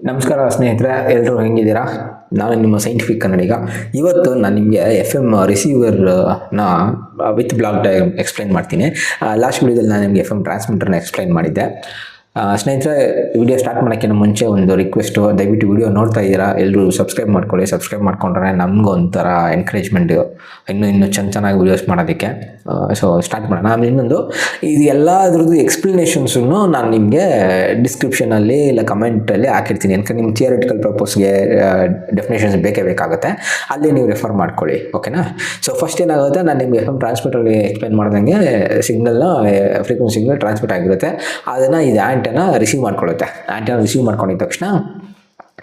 ನಮಸ್ಕಾರ ಸ್ನೇಹಿತರೆ, ಎಲ್ಲರೂ ಹೆಂಗಿದ್ದೀರಾ? ನಾನು ನಿಮ್ಮ ಸೈಂಟಿಫಿಕ್ ಕನ್ನಡಿಗ. ಇವತ್ತು ನಾನು ನಿಮಗೆ ಎಫ್ ಎಮ್ ರಿಸೀವರ್ನ ವಿತ್ ಬ್ಲಾಕ್ ಡಯಾಗ್ರಾಮ್ ಎಕ್ಸ್ಪ್ಲೈನ್ ಮಾಡ್ತೀನಿ. ಲಾಸ್ಟ್ ವಿಡಿಯೋದಲ್ಲಿ ನಾನು ನಿಮಗೆ ಎಫ್ ಎಮ್ ಟ್ರಾನ್ಸ್ಮಿಟರ್ನ ಎಕ್ಸ್ಪ್ಲೈನ್ ಮಾಡಿದ್ದೆ. ಸ್ನೇಹಿತರೆ, ವಿಡಿಯೋ ಸ್ಟಾರ್ಟ್ ಮಾಡೋಕ್ಕಿಂತ ಮುಂಚೆ ಒಂದು ರಿಕ್ವೆಸ್ಟು, ದಯವಿಟ್ಟು ವಿಡಿಯೋ ನೋಡ್ತಾ ಇದ್ದೀರಾ ಎಲ್ಲರೂ ಸಬ್ಸ್ಕ್ರೈಬ್ ಮಾಡ್ಕೊಳ್ಳಿ. ಸಬ್ಸ್ಕ್ರೈಬ್ ಮಾಡ್ಕೊಂಡ್ರೆ ನಮಗೂ ಒಂಥರ ಎನ್ಕರೇಜ್ಮೆಂಟ್ ಇನ್ನೂ ಚೆನ್ನಾಗಿ ವಿಡಿಯೋಸ್ ಮಾಡೋದಕ್ಕೆ. ಸೊ ಸ್ಟಾರ್ಟ್ ಮಾಡೋಣ. ಆಮೇಲೆ ಇನ್ನೊಂದು, ಇದು ಎಲ್ಲದ್ರದ್ದು ಎಕ್ಸ್ಪ್ಲನೇಷನ್ಸನ್ನು ನಾನು ನಿಮಗೆ ಡಿಸ್ಕ್ರಿಪ್ಷನಲ್ಲಿ ಇಲ್ಲ ಕಮೆಂಟಲ್ಲಿ ಹಾಕಿರ್ತೀನಿ. ಯಾಕಂದ್ರೆ ನಿಮ್ಮ ಥಿಯರಿಟಿಕಲ್ ಪರ್ಪಸ್ಗೆ ಡೆಫಿನೇಷನ್ಸ್ ಬೇಕೇ ಬೇಕಾಗುತ್ತೆ, ಅಲ್ಲಿ ನೀವು ರೆಫರ್ ಮಾಡ್ಕೊಳ್ಳಿ. ಓಕೆನಾ? ಸೊ ಫಸ್ಟ್ ಏನಾಗುತ್ತೆ, ನಾನು ನಿಮಗೆ ಎಫ್ ಎಮ್ ಟ್ರಾನ್ಸ್ಮಿಟರ್ಗೆ ಎಕ್ಸ್ಪ್ಲೈನ್ ಮಾಡ್ದಂಗೆ ಸಿಗ್ನಲ್ನ ಫ್ರೀಕ್ವೆನ್ಸಿ ಸಿಗ್ನಲ್ ಟ್ರಾನ್ಸ್ಮಿಟ್ ಆಗಿರುತ್ತೆ. ಅದನ್ನು ಇದು ಆ್ಯಂಟೆನಾ ರಿಸೀವ್ ಮಾಡ್ಕೊಳ್ಳುತ್ತೆ. ಆ್ಯಂಟೆನಾ ರಿಸೀವ್ ಮಾಡ್ಕೊಂಡಿದ್ದ ತಕ್ಷಣ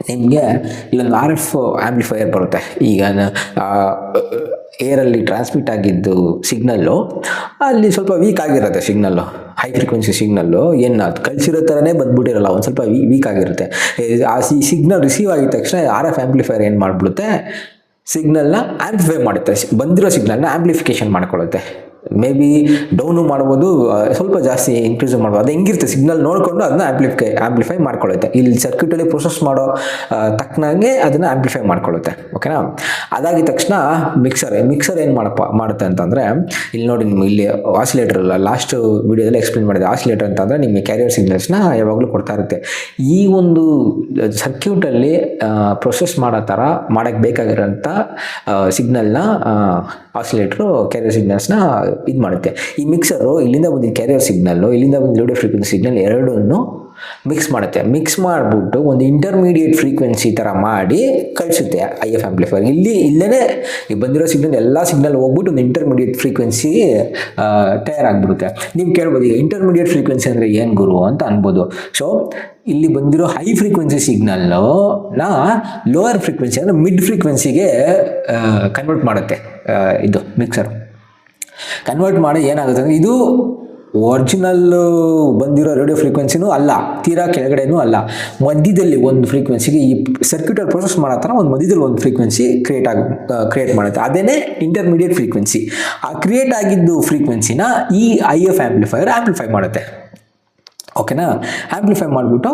ನಿಮಗೆ ಇಲ್ಲೊಂದು ಆರ್ ಎಫ್ ಆ್ಯಂಪ್ಲಿಫೈಯರ್ ಬರುತ್ತೆ. ಈಗ ಏರಲ್ಲಿ ಟ್ರಾನ್ಸ್ಮಿಟ್ ಆಗಿದ್ದು ಸಿಗ್ನಲ್ಲು ಅಲ್ಲಿ ಸ್ವಲ್ಪ ವೀಕ್ ಆಗಿರುತ್ತೆ. ಸಿಗ್ನಲ್ಲು ಹೈ ಫ್ರೀಕ್ವೆನ್ಸಿ ಸಿಗ್ನಲ್ಲು ಏನು ಅದು ಕಳಿಸಿರೋ ಥರನೇ ಬಂದ್ಬಿಟ್ಟಿರಲ್ಲ, ಒಂದು ಸ್ವಲ್ಪ ವೀಕ್ ಆಗಿರುತ್ತೆ. ಆ ಸಿಗ್ನಲ್ ರಿಸೀವ್ ಆಗಿದ ತಕ್ಷಣ ಆರ್ ಎಫ್ ಆ್ಯಂಪ್ಲಿಫೈಯರ್ ಏನು ಮಾಡಿಬಿಡುತ್ತೆ, ಸಿಗ್ನಲ್ನ ಆ್ಯಂಪ್ಲಿಫೈ ಮಾಡುತ್ತೆ. ಬಂದಿರೋ ಸಿಗ್ನಲ್ನ ಆ್ಯಂಪ್ಲಿಫಿಕೇಷನ್ ಮಾಡ್ಕೊಳ್ಳುತ್ತೆ. ಮೇ ಬಿ ಡೌನು ಮಾಡ್ಬೋದು, ಸ್ವಲ್ಪ ಜಾಸ್ತಿ ಇನ್ಕ್ರೀಸು ಮಾಡ್ಬೋದು. ಅದು ಹೆಂಗಿರುತ್ತೆ ಸಿಗ್ನಲ್ ನೋಡಿಕೊಂಡು ಅದನ್ನ ಆ್ಯಂಪ್ಲಿಫೈ ಮಾಡ್ಕೊಳ್ಳುತ್ತೆ. ಇಲ್ಲಿ ಸರ್ಕ್ಯೂಟಲ್ಲಿ ಪ್ರೊಸೆಸ್ ಮಾಡೋ ತಕ್ಕನಾಗೆ ಅದನ್ನು ಆ್ಯಂಪ್ಲಿಫೈ ಮಾಡ್ಕೊಳ್ಳುತ್ತೆ. ಓಕೆನಾ? ಅದಾಗಿದ ತಕ್ಷಣ ಮಿಕ್ಸರ್ ಏನು ಮಾಡುತ್ತೆ ಅಂತಂದರೆ, ಇಲ್ಲಿ ನೋಡಿ ನಿಮ್ಗೆ ಇಲ್ಲಿ ಆಸಿಲೇಟರ್ ಅಲ್ಲ, ಲಾಸ್ಟ್ ವಿಡಿಯೋದಲ್ಲಿ ಎಕ್ಸ್ಪ್ಲೇನ್ ಮಾಡಿದೆ. ಆಸಿಲೇಟರ್ ಅಂತಂದರೆ ನಿಮಗೆ ಕ್ಯಾರಿಯರ್ ಸಿಗ್ನಲ್ಸ್ನ ಯಾವಾಗಲೂ ಕೊಡ್ತಾ ಇರುತ್ತೆ. ಈ ಒಂದು ಸರ್ಕ್ಯೂಟಲ್ಲಿ ಪ್ರೊಸೆಸ್ ಮಾಡೋ ಥರ ಮಾಡೋಕ್ಕೆ ಬೇಕಾಗಿರೋಂಥ ಸಿಗ್ನಲ್ನ ಆಸಿಲೇಟ್ರು ಕ್ಯಾರಿಯರ್ ಸಿಗ್ನಲ್ಸ್ನ ಇದು ಮಾಡುತ್ತೆ. ಈ ಮಿಕ್ಸರು ಇಲ್ಲಿಂದ ಬಂದಿದ್ದ ಕ್ಯಾರಿಯರ್ ಸಿಗ್ನಲ್ಲು, ಇಲ್ಲಿಂದ ಬಂದ ಲೋ ಫ್ರೀಕ್ವೆನ್ಸಿ ಸಿಗ್ನಲ್ ಎರಡನ್ನೂ ಮಿಕ್ಸ್ ಮಾಡುತ್ತೆ. ಮಿಕ್ಸ್ ಮಾಡಿಬಿಟ್ಟು ಒಂದು ಇಂಟರ್ಮೀಡಿಯೇಟ್ ಫ್ರೀಕ್ವೆನ್ಸಿ ಥರ ಮಾಡಿ ಕಳಿಸುತ್ತೆ ಐ ಎಫ್ ಆ್ಯಂಪ್ಲಿಫೈಯರ್. ಇಲ್ಲೇ ಬಂದಿರೋ ಸಿಗ್ನಲ್ ಎಲ್ಲ ಸಿಗ್ನಲ್ ಹೋಗ್ಬಿಟ್ಟು ಒಂದು ಇಂಟರ್ಮೀಡಿಯೇಟ್ ಫ್ರೀಕ್ವೆನ್ಸಿ ತಯಾರಾಗ್ಬಿಡುತ್ತೆ. ನೀವು ಕೇಳ್ಬೋದು, ಈಗ ಇಂಟರ್ಮೀಡಿಯೇಟ್ ಫ್ರೀಕ್ವೆನ್ಸಿ ಅಂದರೆ ಏನು ಗುರು ಅಂತ ಅನ್ಬೋದು. ಸೊ ಇಲ್ಲಿ ಬಂದಿರೋ ಹೈ ಫ್ರೀಕ್ವೆನ್ಸಿ ಸಿಗ್ನಲ್ನ ಲೋವರ್ ಫ್ರೀಕ್ವೆನ್ಸಿ ಅಂದರೆ ಮಿಡ್ ಫ್ರೀಕ್ವೆನ್ಸಿಗೆ ಕನ್ವರ್ಟ್ ಮಾಡುತ್ತೆ. ಇದು ಮಿಕ್ಸರ್ ಕನ್ವರ್ಟ್ ಮಾಡಿ ಏನಾಗುತ್ತೆ ಅಂದರೆ, ಇದು ಒರಿಜಿನಲ್ ಬಂದಿರೋ ರೇಡಿಯೋ ಫ್ರೀಕ್ವೆನ್ಸಿನೂ ಅಲ್ಲ, ತೀರಾ ಕೆಳಗಡೆನೂ ಅಲ್ಲ, ಮಧ್ಯದಲ್ಲಿ ಒಂದು ಫ್ರೀಕ್ವೆನ್ಸಿಗೆ ಈ ಸರ್ಕ್ಯೂಟಲ್ಲಿ ಪ್ರೊಸೆಸ್ ಮಾಡೋ ಥರ ಒಂದು ಮಧ್ಯದಲ್ಲಿ ಒಂದು ಫ್ರೀಕ್ವೆನ್ಸಿ ಕ್ರಿಯೇಟ್ ಮಾಡುತ್ತೆ. ಅದೇನೇ ಇಂಟರ್ಮೀಡಿಯೇಟ್ ಫ್ರೀಕ್ವೆನ್ಸಿ. ಆ ಕ್ರಿಯೇಟ್ ಆಗಿದ್ದು ಫ್ರೀಕ್ವೆನ್ಸಿನ ಈ ಐ ಎಫ್ ಆ್ಯಂಪ್ಲಿಫೈಯರ್ ಆ್ಯಂಪ್ಲಿಫೈ ಮಾಡುತ್ತೆ. ಓಕೆನಾ? ಆ್ಯಂಪ್ಲಿಫೈ ಮಾಡಿಬಿಟ್ಟು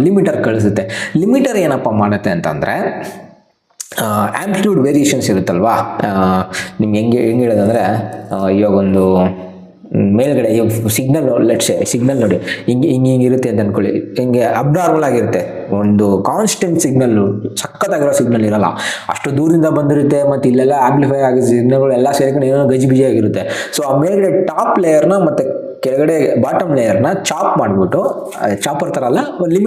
ಲಿಮಿಟರ್ ಕಳಿಸುತ್ತೆ. ಲಿಮಿಟರ್ ಏನಪ್ಪ ಮಾಡುತ್ತೆ ಅಂತಂದರೆ, ಆ್ಯಂಪ್ಲಿಟ್ಯೂಡ್ ವೇರಿಯೇಷನ್ಸ್ ಇರುತ್ತಲ್ವಾ, ನಿಮ್ಗೆ ಹೆಂಗೆ ಹೇಳೋದಂದರೆ, ಇವಾಗ ಒಂದು ಮೇಲ್ಗಡೆ ಸಿಗ್ನಲ್ ಸಿಗ್ನಲ್ ನೋಡಿ ಹಿಂಗೆ ಇರುತ್ತೆ ಅಂತ ಅಂದ್ಕೊಳ್ಳಿ. ಹಿಂಗೆ ಅಬ್ನಾರ್ಮಲ್ ಆಗಿರುತ್ತೆ. ಒಂದು ಕಾನ್ಸ್ಟೆಂಟ್ ಸಿಗ್ನಲ್ಲು, ಸಖತ್ತಾಗಿರೋ ಸಿಗ್ನಲ್ ಇರಲ್ಲ, ಅಷ್ಟು ದೂರದಿಂದ ಬಂದಿರುತ್ತೆ. ಮತ್ತು ಇಲ್ಲೆಲ್ಲ ಆ್ಯಂಪ್ಲಿಫೈ ಆಗಿರೋ ಸಿಗ್ನಲ್ಗಳು ಎಲ್ಲ ಸೇರ್ಕೊಂಡು ಏನೋ ಗಜಿಬಿಜಿ ಆಗಿರುತ್ತೆ. ಸೊ ಆ ಮೇಲ್ಗಡೆ ಟಾಪ್ ಲೇಯರ್ನ ಮತ್ತು ಕೆಳಗಡೆ ಬಾಟಮ್ ಲೇಯರ್ನ ಚಾಪ್ ಮಾಡಿಬಿಟ್ಟು, ಚಾಪರ್ ಥರ ಅಲ್ಲ, ಲಿಮಿಟ್